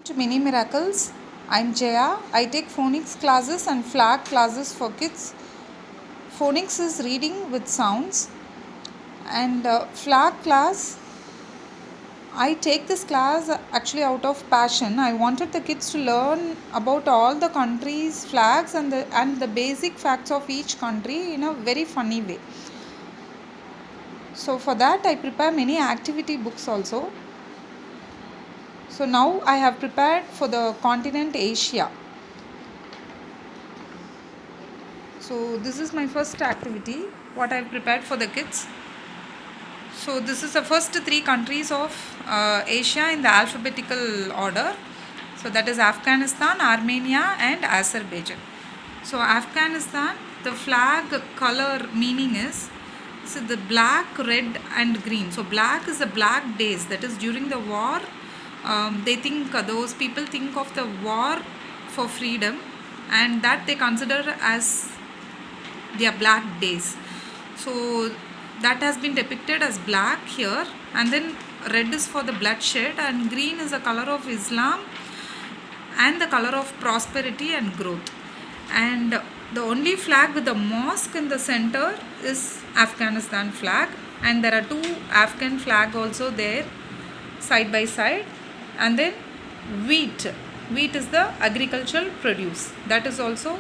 To Mini Miracles. I'm Jaya. I take phonics classes and flag classes for kids. Phonics is reading with sounds, and flag class. I take this class actually out of passion. I wanted the kids to learn about all the countries' flags and the basic facts of each country in a very funny way. So for that, I prepare many activity books also. So now I have prepared for the continent Asia. So this is my first activity, what I have prepared for the kids. So this is the first three countries of Asia in the alphabetical order. So that is Afghanistan, Armenia and Azerbaijan. So Afghanistan, the flag color meaning is, so the black, red and green. So black is the black days, that is during the war. They think, those people think of the war for freedom, and that they consider as their black days. So that has been depicted as black here, and then red is for the bloodshed, and green is the color of Islam and the color of prosperity and growth. And the only flag with the mosque in the center is Afghanistan flag, and there are two Afghan flag also there side by side. And then wheat is the agricultural produce, that is also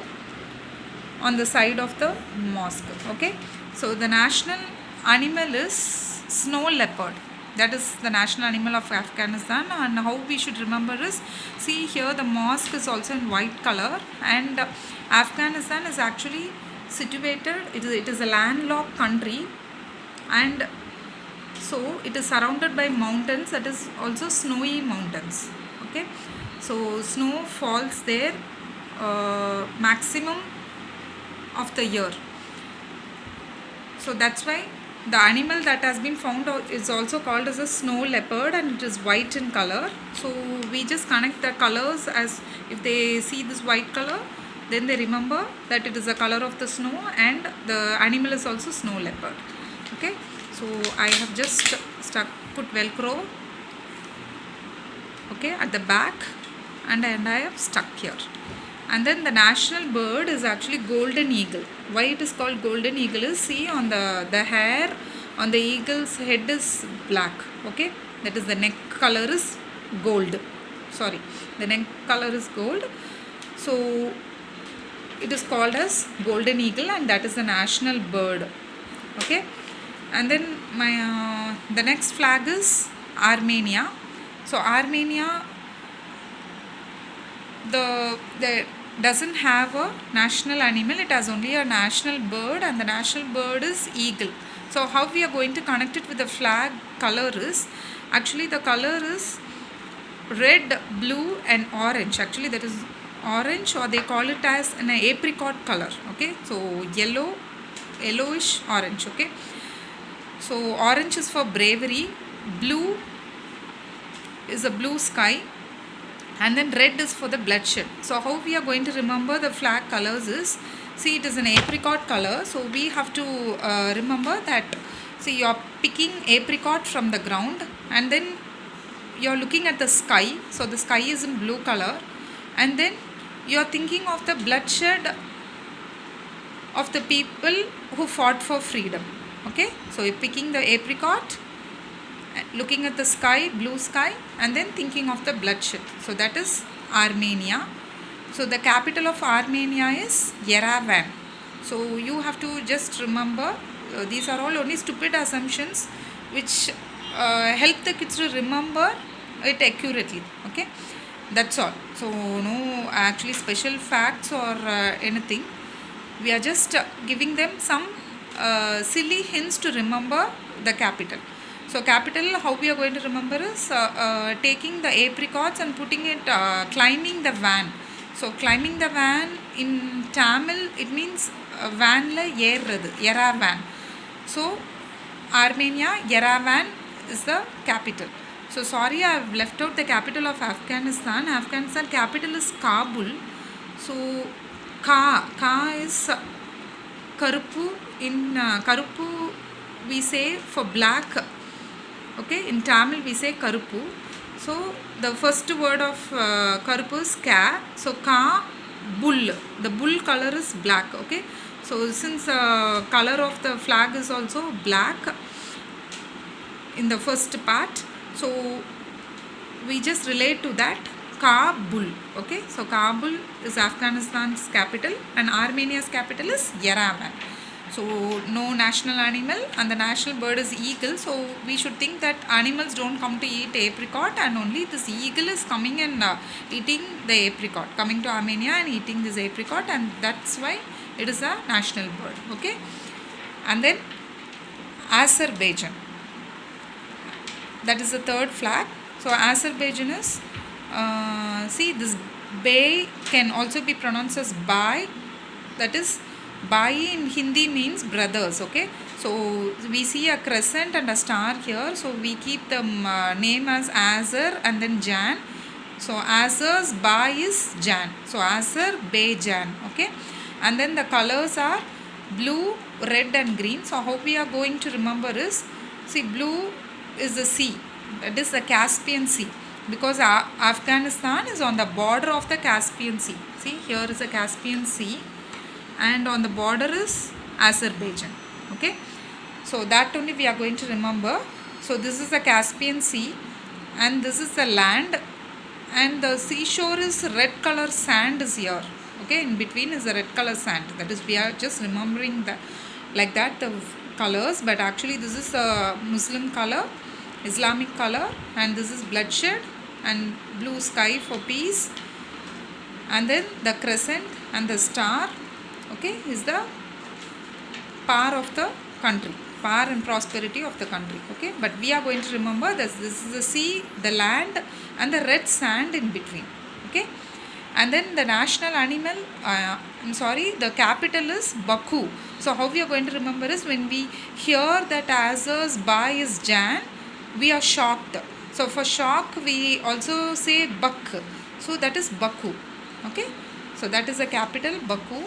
on the side of the mosque. Okay, so the national animal is snow leopard, that is the national animal of Afghanistan. And how we should remember is, see here the mosque is also in white color, and Afghanistan is actually situated, it is a landlocked country, and so it is surrounded by mountains, that is also snowy mountains. Okay, so snow falls there maximum of the year. So that's why the animal that has been found out is also called as a snow leopard, and it is white in color. So we just connect the colors, as if they see this white color, then they remember that it is the color of the snow, and the animal is also snow leopard. Okay, so I have just put velcro, okay, at the back, and I have stuck here. And then the national bird is actually golden eagle. Why it is called golden eagle is, see on the hair on the eagle's head is black. Okay, that is the neck color is gold. Sorry, the neck color is gold. So it is called as golden eagle, and that is the national bird. Okay, and then my the next flag is Armenia. So Armenia, the doesn't have a national animal, it has only a national bird, and the national bird is eagle. So how we are going to connect it with the flag color is, actually the color is red, blue and orange. Actually that is orange, or they call it as an apricot color. Okay, so yellowish orange. Okay, so orange is for bravery, blue is a blue sky, and then red is for the bloodshed. So how we are going to remember the flag colors is, see it is an apricot color, so we have to remember that, see you are picking apricot from the ground, and then you are looking at the sky, so the sky is in blue color, and then you are thinking of the bloodshed of the people who fought for freedom. Okay, so you are picking the apricot, looking at the sky, blue sky, and then thinking of the bloodshed. So that is Armenia. So the capital of Armenia is Yerevan. So you have to just remember, these are all only stupid assumptions which help the kids to remember it accurately. Okay, that's all. So no actually special facts or anything. We are just giving them some silly hints to remember the capital. So capital, how we are going to remember is taking the apricots and putting it, climbing the van. So climbing the van in Tamil, it means van la yerradu, Yerevan. So Armenia, Yerevan is the capital. So sorry, I have left out the capital of Afghanistan. Afghanistan capital is Kabul. So Ka is Karupu. In Karupu we say for black. Okay, in Tamil we say Karupu. So the first word of Karupu is Ka. So Ka, bull. The bull color is black. Okay. So since color of the flag is also black in the first part, so we just relate to that Kabul. Okay. So Kabul is Afghanistan's capital and Armenia's capital is Yerevan. So no national animal and the national bird is eagle. So we should think that animals don't come to eat apricot and only this eagle is coming and eating the apricot, coming to Armenia and eating this apricot, and that's why it is a national bird. Okay. And then Azerbaijan, that is the third flag. So Azerbaijan is see, this bay can also be pronounced as bai, that is Bai in Hindi means brothers. Okay, so we see a crescent and a star here, so we keep the name as Azer and then Jan. So Azer's Bai is Jan, so Azerbaijan. Okay, and then the colors are blue, red and green. So how we are going to remember is, see, blue is the sea, that is the Caspian Sea, because Afghanistan is on the border of the Caspian Sea. See, here is the Caspian Sea and on the border is Azerbaijan. Okay, so that only we are going to remember. So this is the Caspian Sea and this is the land, and the seashore is red color sand is here. Okay, in between is the red color sand, that is we are just remembering the like that the colors, but actually this is a Muslim color, Islamic color, and this is bloodshed and blue sky for peace, and then the crescent and the star, okay, is the power of the country, power and prosperity of the country. Okay, but we are going to remember this is the sea, the land and the red sand in between. Okay, and then the national animal, the capital is Baku. So how we are going to remember is, when we hear that Azer's Bai is Jan, we are shocked. So for shock we also say Bak, so that is Baku. Okay, so that is the capital, Baku.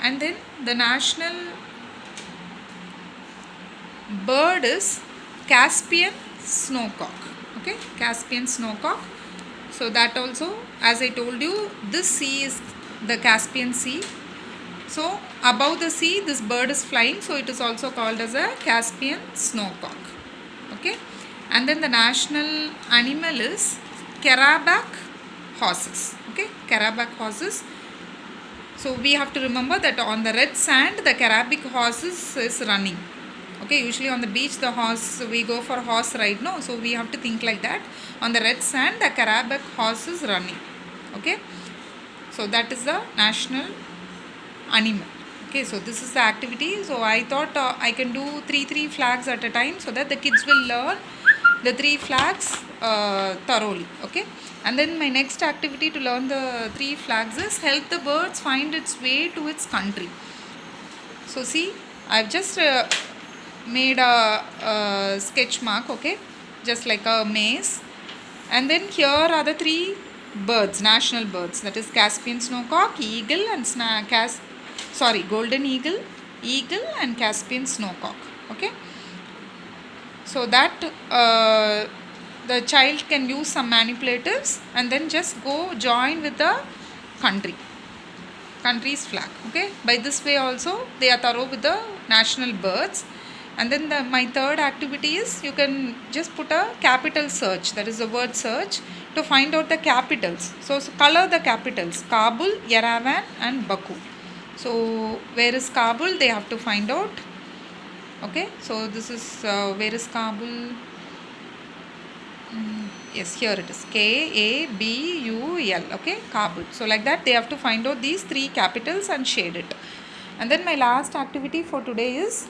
And then the national bird is Caspian snowcock. Okay, Caspian snowcock. So that also, as I told you, this sea is the Caspian Sea. So above the sea this bird is flying, so it is also called as a Caspian snowcock. Okay, and then the national animal is Karabakh horses. Okay, Karabakh horses. So we have to remember that on the red sand the Karabakh horses is running. Okay, usually on the beach the horse, we go for horse ride, no? So we have to think like that. On the red sand the Karabakh horse is running. Okay, so that is the national animal. Okay, so this is the activity. So I thought I can do three flags at a time, so that the kids will learn the 3 flags thoroughly. Okay, and then my next activity to learn the 3 flags is help the birds find its way to its country. So see, I've just made a sketch mark, okay, just like a maze, and then here are the 3 birds, national birds, that is Caspian snowcock, eagle and golden eagle, and Caspian snowcock. Okay, so that the child can use some manipulatives and then just go join with the country's flag. Okay, by this way also they are thorough with the national birds. And then my third activity is, you can just put a capital search, that is the word search, to find out the capitals. So color the capitals, Kabul, Yerevan and Baku. So where is Kabul, they have to find out. Okay, so this is where is Kabul? Yes, here it is, Kabul. Okay, Kabul. So like that they have to find out these 3 capitals and shade it. And then my last activity for today is,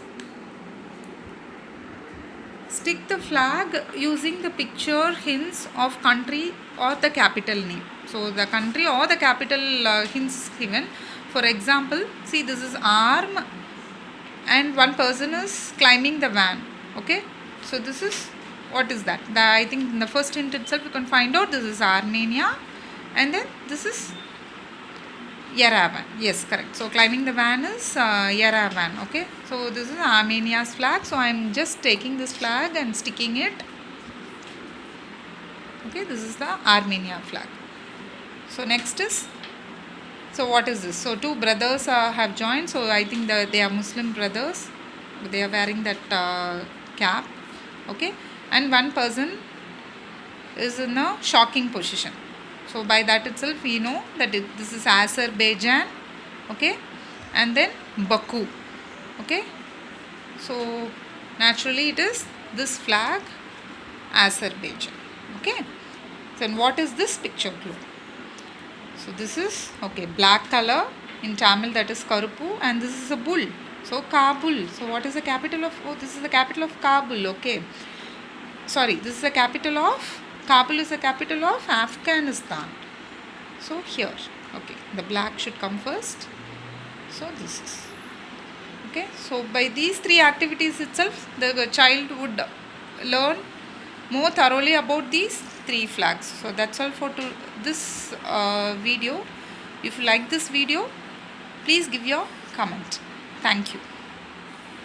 stick the flag using the picture hints of country or the capital name. So the country or the capital hints given. For example, see, this is arm and one person is climbing the van. Okay, so this is, what is that? I think in the first hint itself you can find out this is Armenia, and then this is Yerevan. Yes, correct. So climbing the van is Yerevan. Okay, so this is Armenia's flag. So I am just taking this flag and sticking it Okay, this is the Armenia flag. So next is, so what is this? So two brothers have joined. So I think they are Muslim brothers. They are wearing that cap. Okay, and one person is in a shocking position. So by that itself we know that this is Azerbaijan. Okay, and then Baku. Okay, so naturally it is this flag, Azerbaijan. Okay, so and what is this picture clue? So this is, okay, black color, in Tamil that is Karupu, and this is a bull. So Kabul. So what is the capital of, oh, this is the capital of Kabul. Okay, sorry, this is the capital of, Kabul is the capital of Afghanistan. So here, okay, the black should come first. So this is, okay, so by these three activities itself the child would learn more thoroughly about these three flags. So that's all for this video. If you like this video, please give your comment. Thank you.